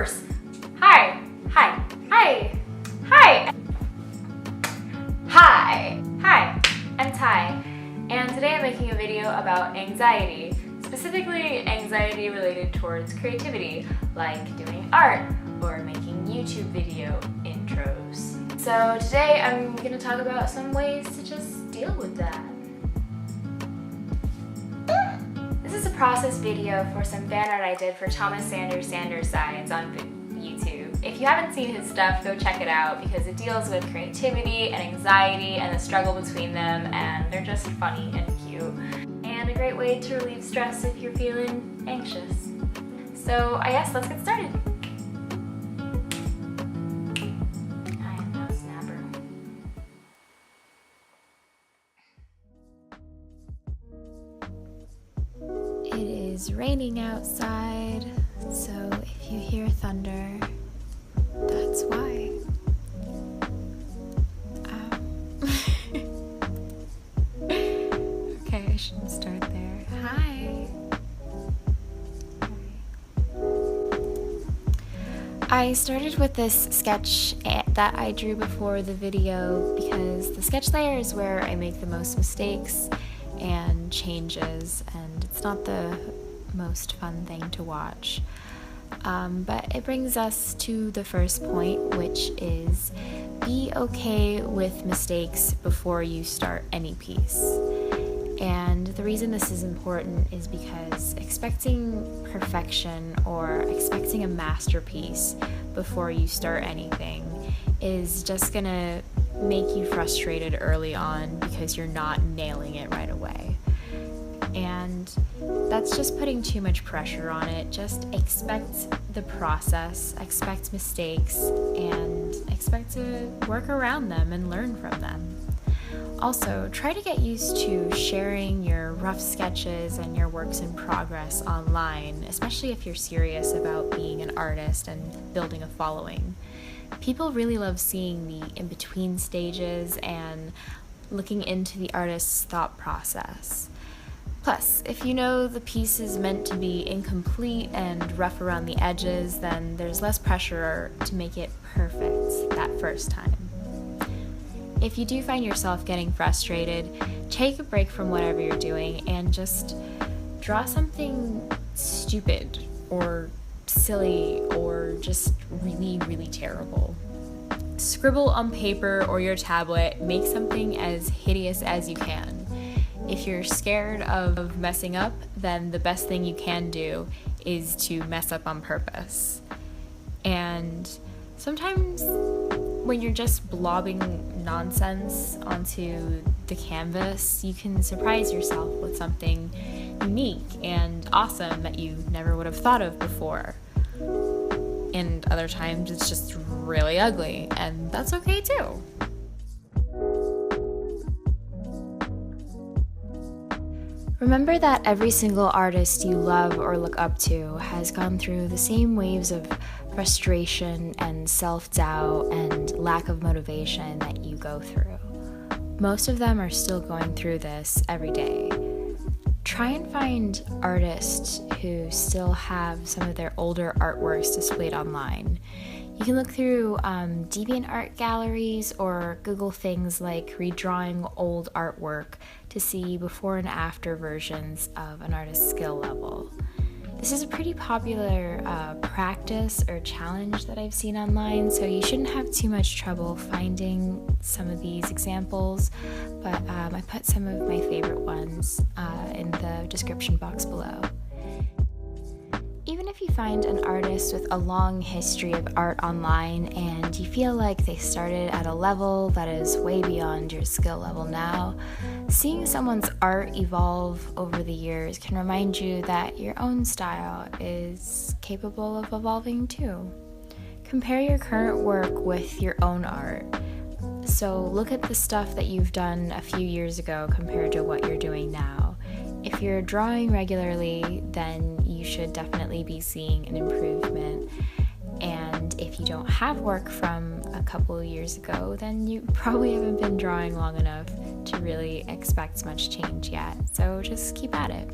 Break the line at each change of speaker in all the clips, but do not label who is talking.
reverse. Hi, hi, hi, hi, hi, hi, I'm Ty, and today I'm making a video about anxiety, specifically anxiety related towards creativity, like doing art or making YouTube video intros. So today I'm going to talk about some ways to just deal with that. This is a process video for some fan art I did for Thomas Sanders Signs on YouTube. If you haven't seen his stuff, go check it out because it deals with creativity and anxiety and the struggle between them, and they're just funny and cute. And a great way to relieve stress if you're feeling anxious. So I guess let's get started. I am no snapper. It is raining outside, so if you hear thunder, that's why. Okay, I shouldn't start there. Hi. I started with this sketch that I drew before the video because the sketch layer is where I make the most mistakes and changes, and it's not the most fun thing to watch. But it brings us to the first point, which is be okay with mistakes before you start any piece. And the reason this is important is because expecting perfection or expecting a masterpiece before you start anything is just gonna make you frustrated early on because you're not nailing it right away. And that's just putting too much pressure on it. Just expect the process, expect mistakes, and expect to work around them and learn from them. Also, try to get used to sharing your rough sketches and your works in progress online, especially if you're serious about being an artist and building a following. People really love seeing the in-between stages and looking into the artist's thought process. Plus, if you know the piece is meant to be incomplete and rough around the edges, then there's less pressure to make it perfect that first time. If you do find yourself getting frustrated, take a break from whatever you're doing and just draw something stupid or silly or just really, really terrible. Scribble on paper or your tablet, make something as hideous as you can. If you're scared of messing up, then the best thing you can do is to mess up on purpose. And sometimes when you're just blobbing nonsense onto the canvas, you can surprise yourself with something unique and awesome that you never would have thought of before. And other times it's just really ugly, and that's okay too. Remember that every single artist you love or look up to has gone through the same waves of frustration and self-doubt and lack of motivation that you go through. Most of them are still going through this every day. Try and find artists who still have some of their older artworks displayed online. You can look through DeviantArt galleries or Google things like Redrawing Old Artwork to see before and after versions of an artist's skill level. This is a pretty popular practice or challenge that I've seen online, so you shouldn't have too much trouble finding some of these examples, but I put some of my favorite ones in the description box below. Even if you find an artist with a long history of art online and you feel like they started at a level that is way beyond your skill level now, seeing someone's art evolve over the years can remind you that your own style is capable of evolving too. Compare your current work with your own art. So look at the stuff that you've done a few years ago compared to what you're doing now. If you're drawing regularly, then you should definitely be seeing an improvement. And if you don't have work from a couple of years ago, then you probably haven't been drawing long enough to really expect much change yet. So just keep at it.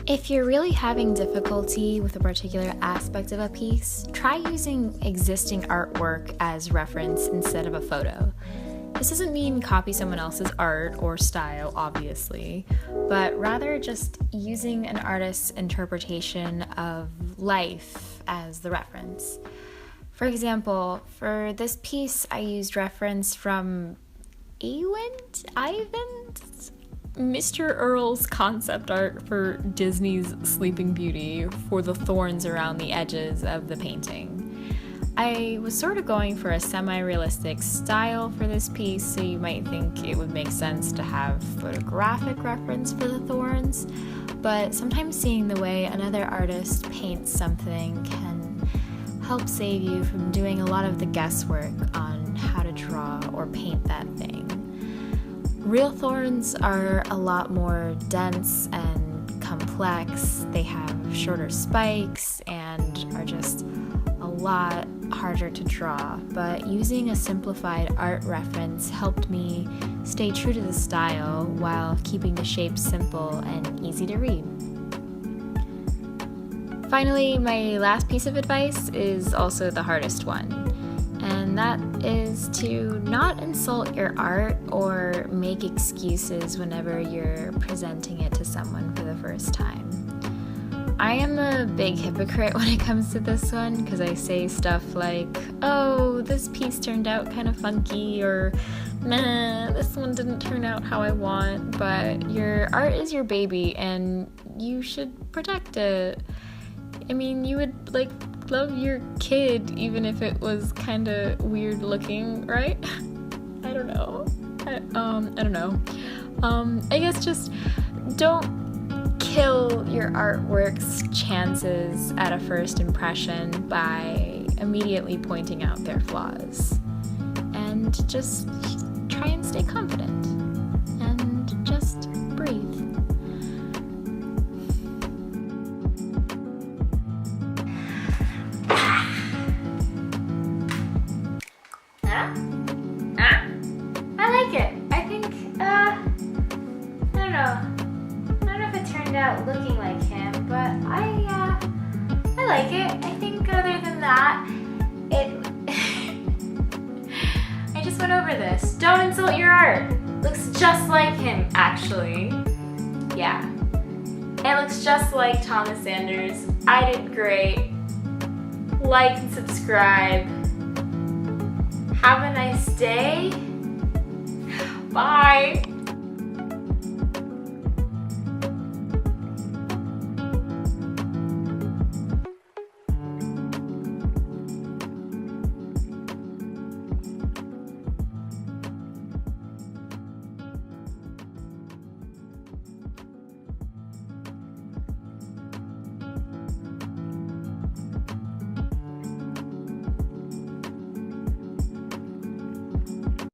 If you're really having difficulty with a particular aspect of a piece, try using existing artwork as reference instead of a photo. This doesn't mean copy someone else's art or style, obviously, but rather just using an artist's interpretation of life as the reference. For example, for this piece, I used reference from Ivan's Mr. Earl's concept art for Disney's Sleeping Beauty for the thorns around the edges of the painting. I was sort of going for a semi-realistic style for this piece, so you might think it would make sense to have photographic reference for the thorns, but sometimes seeing the way another artist paints something can help save you from doing a lot of the guesswork on how to draw or paint that thing. Real thorns are a lot more dense and complex. They have shorter spikes and are just a lot harder to draw, but using a simplified art reference helped me stay true to the style while keeping the shapes simple and easy to read. Finally, my last piece of advice is also the hardest one, and that is to not insult your art or make excuses whenever you're presenting it to someone for the first time. I am a big hypocrite when it comes to this one because I say stuff like, oh, this piece turned out kind of funky, or nah, this one didn't turn out how I want, but your art is your baby and you should protect it. I mean, you would love your kid even if it was kind of weird looking, right? I don't know. I don't know. I guess just don't kill your artwork's chances at a first impression by immediately pointing out their flaws. And just try and stay confident. And just breathe. I like it. I think, I don't know if it turned out looking like him, but I like it. I think other than that, I just went over this. Don't insult your art. Looks just like him, actually. Yeah. It looks just like Thomas Sanders. I did great. Like and subscribe. Have a nice day. Bye.